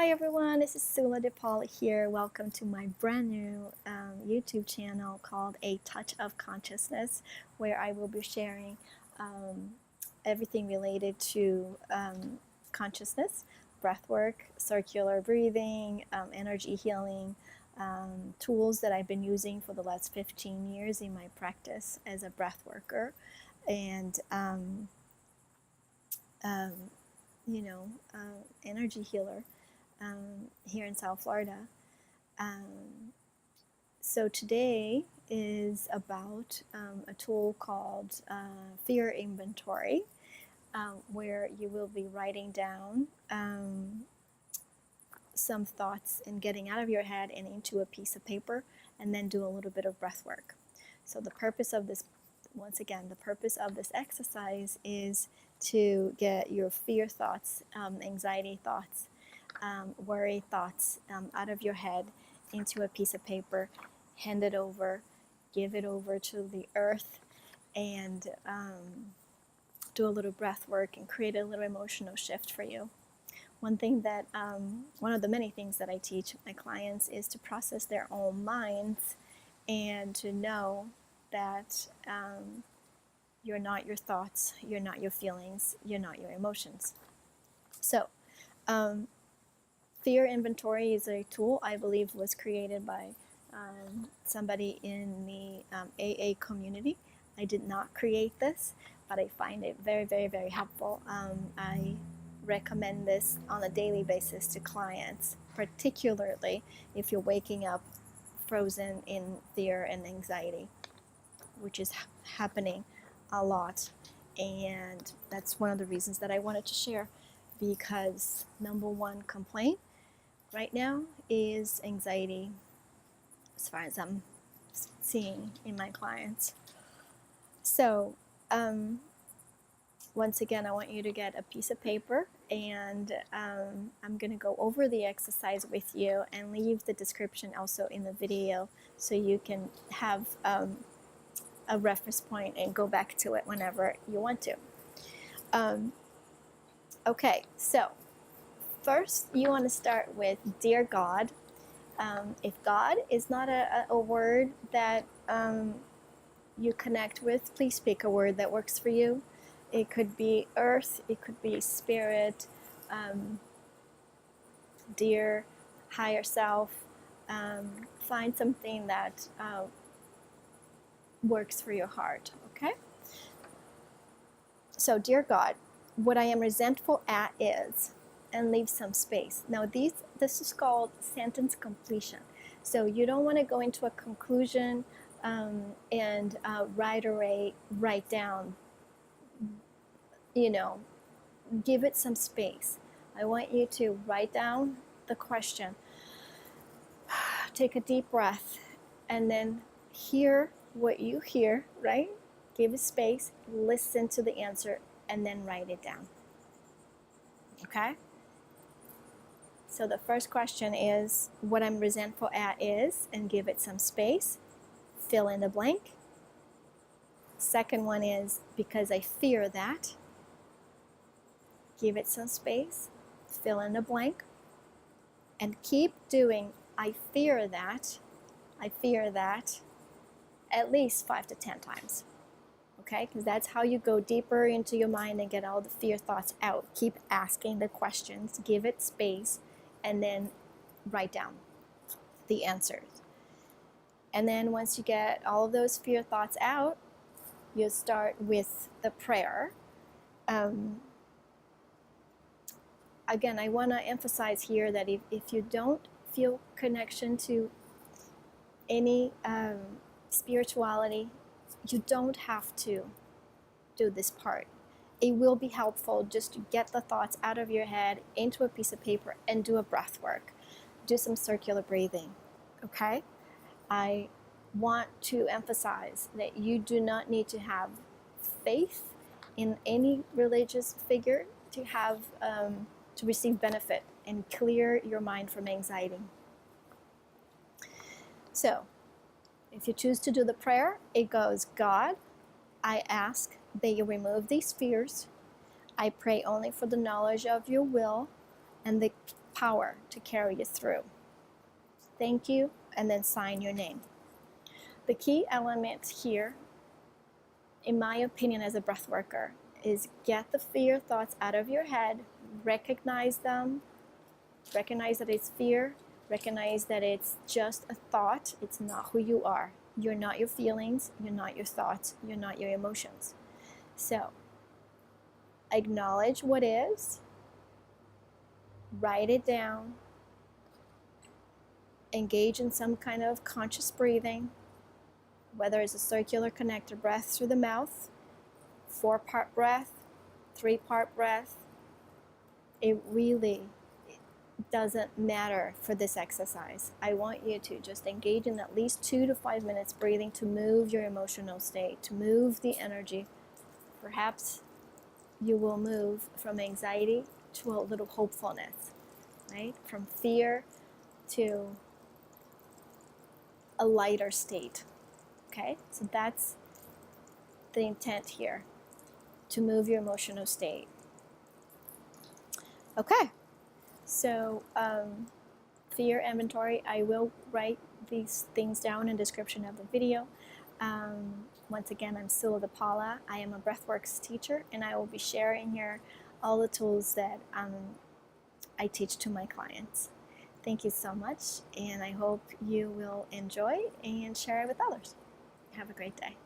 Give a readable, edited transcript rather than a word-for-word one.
Hi everyone, this is Sula DePaul here. Welcome to my brand new YouTube channel called A Touch of Consciousness, where I will be sharing everything related to consciousness, breathwork, circular breathing, energy healing, tools that I've been using for the last 15 years in my practice as a breathworker, and energy healer here in South Florida. So today is about a tool called Fear Inventory, where you will be writing down some thoughts and getting out of your head and into a piece of paper, and then do a little bit of breath work. So the purpose of this, once again, the purpose of this exercise is to get your fear thoughts, anxiety thoughts, worry thoughts out of your head into a piece of paper, hand it over, give it over to the earth, and do a little breath work and create a little emotional shift for you. One of the many things that I teach my clients is to process their own minds and to know that you're not your thoughts, you're not your feelings, you're not your emotions. So, Fear Inventory is a tool I believe was created by somebody in the AA community. I did not create this, but I find it very, very, very helpful. I recommend this on a daily basis to clients, particularly if you're waking up frozen in fear and anxiety, which is happening a lot. And that's one of the reasons that I wanted to share, because number one complaint right now is anxiety, as far as I'm seeing in my clients. So once again, I want you to get a piece of paper, and I'm going to go over the exercise with you and leave the description also in the video so you can have a reference point and go back to it whenever you want to. Okay, so first you want to start with Dear God. If God is not a word that you connect with, please pick a word that works for you. It could be earth, it could be spirit, dear, higher self. Find something that works for your heart, okay? So, Dear God, what I am resentful at is, and leave some space. Now, this is called sentence completion. So you don't want to go into a conclusion and right away write down, give it some space. I want you to write down the question, take a deep breath, and then hear what you hear, right? Give it space, listen to the answer, and then write it down. Okay? So the first question is, what I'm resentful at is, and give it some space, fill in the blank. Second one is, because I fear that, give it some space, fill in the blank, and keep doing I fear that, at least 5 to 10 times. Okay, because that's how you go deeper into your mind and get all the fear thoughts out. Keep asking the questions, give it space, and then write down the answers. And then once you get all of those fear thoughts out, you start with the prayer. Again, I want to emphasize here that if you don't feel connection to any spirituality, you don't have to do this part. It will be helpful just to get the thoughts out of your head into a piece of paper and do a breath work. Do some circular breathing, okay? I want to emphasize that you do not need to have faith in any religious figure to have to receive benefit and clear your mind from anxiety. So, if you choose to do the prayer, it goes, God, I ask that you remove these fears. I pray only for the knowledge of your will and the power to carry you through. Thank you, and then sign your name. The key element here, in my opinion as a breath worker, is get the fear thoughts out of your head, recognize them, recognize that it's fear, recognize that it's just a thought, it's not who you are. You're not your feelings, you're not your thoughts, you're not your emotions. So, acknowledge what is, write it down, engage in some kind of conscious breathing, whether it's a circular connector breath through the mouth, 4-part breath, 3-part breath. It really doesn't matter for this exercise. I want you to just engage in at least 2 to 5 minutes breathing to move your emotional state, to move the energy. Perhaps you will move from anxiety to a little hopefulness, right? From fear to a lighter state. Okay, so that's the intent here, to move your emotional state. Okay, so fear inventory, I will write these things down in the description of the video. Once again, I'm Sula Paula. I am a Breathworks teacher, and I will be sharing here all the tools that I teach to my clients. Thank you so much, and I hope you will enjoy and share it with others. Have a great day.